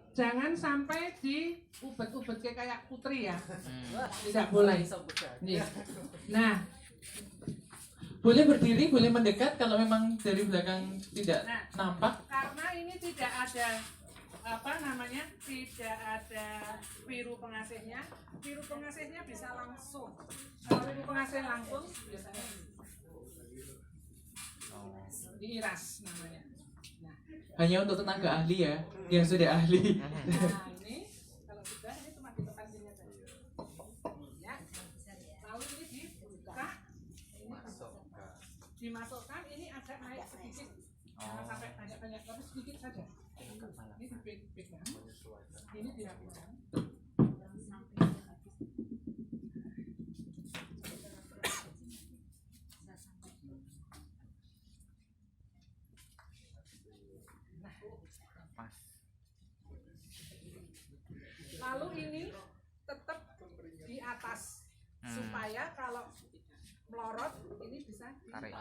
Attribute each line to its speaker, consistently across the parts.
Speaker 1: Jangan sampai diubet-ubet kayak putri ya. Tidak boleh. Nah,
Speaker 2: boleh berdiri, boleh mendekat kalau memang dari belakang tidak nampak.
Speaker 1: Karena ini tidak ada tidak ada biru pengasihnya. Biru pengasihnya bisa langsung. Kalau biru pengasih langsung biasanya diiras namanya. Nah,
Speaker 2: hanya untuk tenaga ahli ya, yang sudah ahli.
Speaker 1: Nah ini kalau sudah ini cuma ditekan sini saja. Ya. Lalu ini dibuka, dimasukkan, ini agak naik sedikit. Jangan sampai banyak-banyak, tapi sedikit saja. Ini dipegang, ini dirapikan. Lalu ini tetap di atas supaya kalau melorot ini bisa ditarik.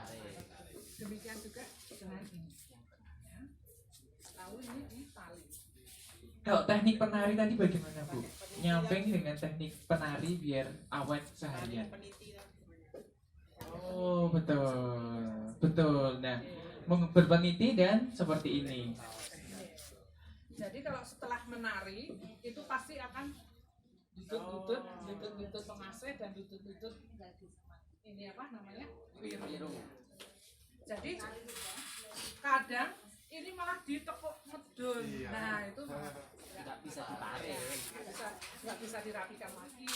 Speaker 1: Demikian juga dengan ini. Ya. Lalu ini ditali.
Speaker 2: Kalau teknik penari tadi bagaimana Bu? Nyamping dengan teknik penari biar awet seharian. Oh betul. Nah, berpeniti dan seperti ini.
Speaker 1: Jadi kalau setelah menari itu pasti akan lutut pengasih dan lutut ini apa namanya wiru. Jadi kadang ini malah ditekuk medun. Nah itu nggak bisa ditarik, nggak bisa dirapikan lagi.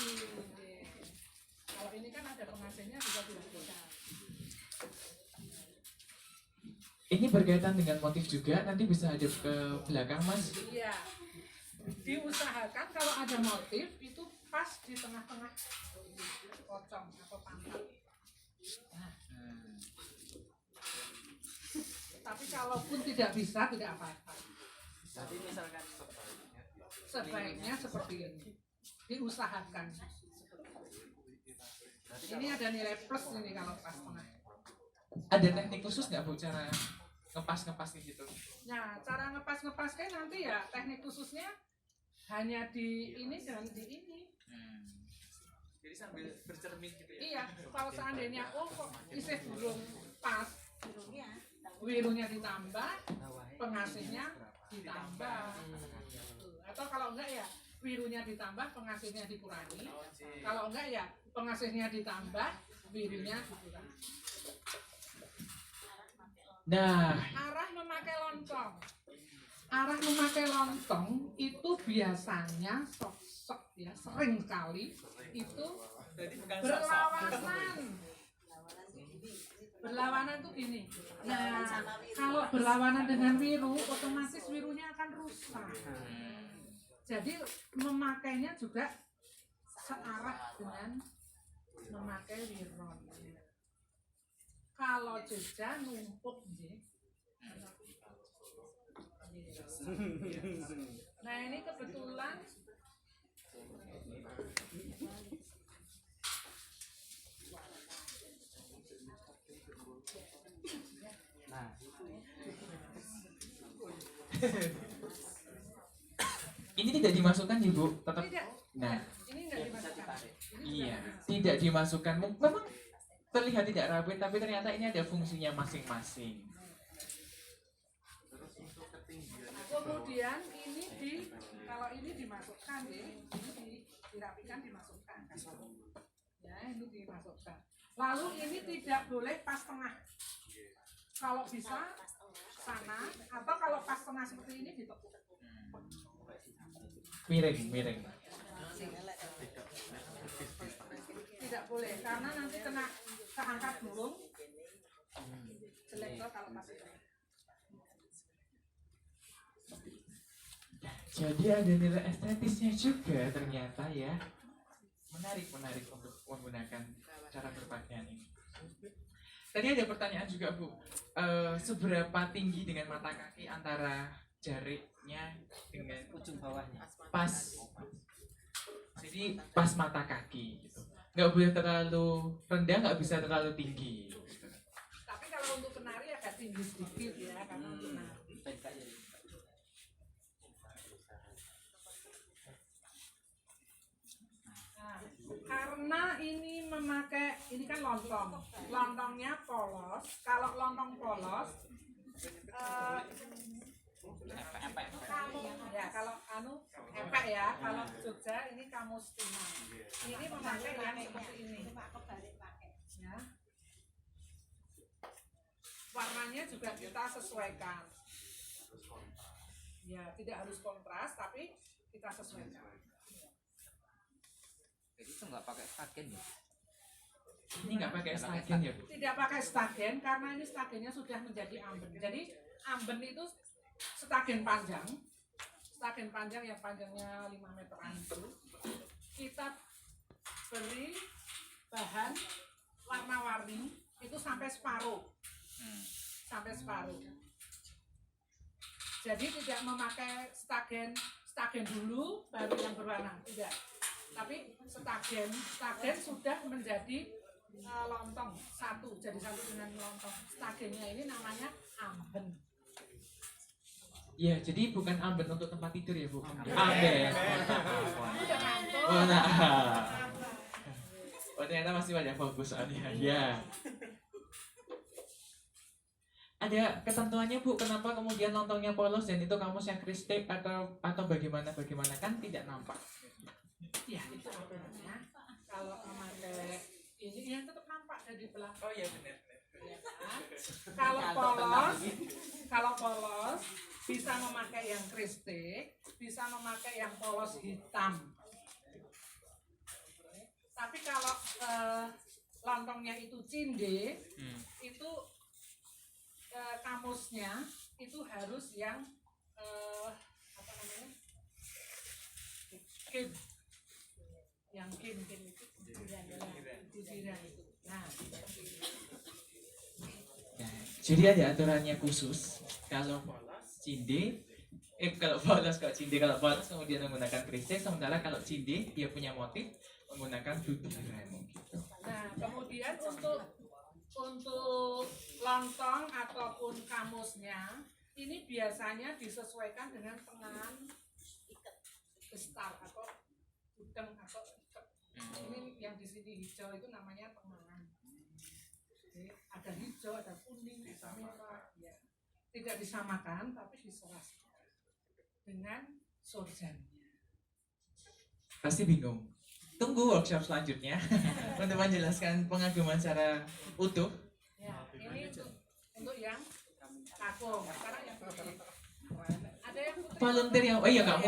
Speaker 1: Kalau ini kan ada pengasihnya bisa dirapikan.
Speaker 2: Ini berkaitan dengan motif juga, nanti bisa hadap ke belakang Mas.
Speaker 1: Iya, diusahakan kalau ada motif itu pas di tengah-tengah pocong atau pangkat. Nah. Tapi kalaupun tidak bisa, tidak apa-apa.
Speaker 3: Jadi misalkan
Speaker 1: sebaiknya seperti ini, diusahakan. Ini ada nilai plus ini kalau pas tengah.
Speaker 2: Ada teknik khusus nggak Bu cara ngepas gitu?
Speaker 1: Nah, cara ngepas-ngepasnya nanti ya teknik khususnya hanya di ini dan di ini.
Speaker 2: Jadi sambil bercermin gitu ya?
Speaker 1: Iya, kalau seandainya kok isih belum pas, wirunya ditambah, pengasihnya ditambah. Atau kalau enggak ya wirunya ditambah, pengasihnya dikurangi. Kalau enggak ya pengasihnya ditambah, wirunya dikurangi.
Speaker 2: Nah,
Speaker 1: Arah memakai lontong itu biasanya ya sering sekali itu berlawanan tuh gini. Nah, kalau berlawanan dengan wiru, otomatis wirunya akan rusak. Jadi memakainya juga searah dengan memakai wiron. Kalau jeda numpuk Nah ini kebetulan
Speaker 2: ini tidak dimasukkan Ibu, tetap.
Speaker 1: Tidak.
Speaker 2: Nah,
Speaker 1: ini enggak dimasukkan.
Speaker 2: Iya, tidak dimasukkan. Memang terlihat tidak rapi, tapi ternyata ini ada fungsinya masing-masing.
Speaker 1: Kemudian ini kalau ini dimasukkan ini dirapikan dimasukkan. Ya, ini dimasukkan. Lalu ini tidak boleh pas tengah. Kalau bisa sana atau kalau pas tengah seperti ini ditekuk.
Speaker 2: Miring.
Speaker 1: Tidak boleh karena nanti kena keangkat burung. Jelek loh kalau pas itu.
Speaker 2: Jadi ada nilai estetisnya juga ternyata ya. Menarik untuk menggunakan cara berpakaian ini. Tadi ada pertanyaan juga Bu, seberapa tinggi dengan mata kaki antara jariknya dengan
Speaker 3: ujung bawahnya?
Speaker 2: Pas. Jadi pas mata kaki gitu. Nggak boleh terlalu rendah, nggak bisa terlalu tinggi.
Speaker 1: Tapi kalau untuk penari agak tinggi sedikit ya, karena untuk penari. ini kan lontong. Lontongnya polos. Kalau lontong polos, ya kalau empek ya. Kalau Jogja ini kamustina. Ini memakai yang seperti ini. Ya. Warnanya juga kita sesuaikan. Ya, tidak harus kontras, tapi kita sesuaikan.
Speaker 3: Jadi itu nggak pakai stagen ya?
Speaker 2: Ini nggak pakai stagen ya Bu?
Speaker 1: Tidak pakai stagen karena ini stagennya sudah menjadi amben. Jadi amben itu stagen panjang yang panjangnya 5 meteran itu kita beri bahan warna-warni itu sampai separuh. Jadi tidak memakai stagen dulu baru yang berwarna, tidak. Tapi stagen sudah menjadi lontong jadi satu dengan lontong. Stagennya ini namanya amben.
Speaker 2: Ya, jadi bukan amben untuk tempat tidur ya Bu? Amben.
Speaker 1: Kamu udah ngantuk.
Speaker 2: Oh, nah. Oh, ternyata masih banyak fokus soalnya. Ya. Ada ketentuannya Bu, kenapa kemudian lontongnya polos dan itu kamusnya kristik atau bagaimana kan tidak nampak?
Speaker 1: Ya itu aturannya. Kalau memakai ini yang tetap nampak dari belakang.
Speaker 2: Oh iya benar.
Speaker 1: Ya kan? Kalau polos bisa memakai yang kristik, bisa memakai yang polos hitam. Tapi kalau lontongnya itu cinde, itu kamusnya itu harus yang apa namanya? Kim. Yang kim itu kujiran itu. Nah,
Speaker 2: Ya, jadi ada aturannya khusus. Kalau polos cinde, kalau polos kemudian menggunakan kristik, sementara kalau cinde dia punya motif menggunakan butiran gitu.
Speaker 1: Nah, kemudian untuk lontong ataupun kamusnya ini biasanya disesuaikan dengan tenganan besar atau udeng atau iket. Ini yang di sini hijau itu namanya tenganan. Jadi, ada hijau, ada kuning, ada merah. Ya. Tidak disamakan, tapi disesuaikan dengan sorjannya.
Speaker 2: Pasti bingung. Tunggu workshop selanjutnya untuk menjelaskan pengaguman secara utuh.
Speaker 1: Ya, ini untuk yang kakung. Sekarang yang putih. Ada yang putih.
Speaker 2: Volunteer yang, oh iya nggak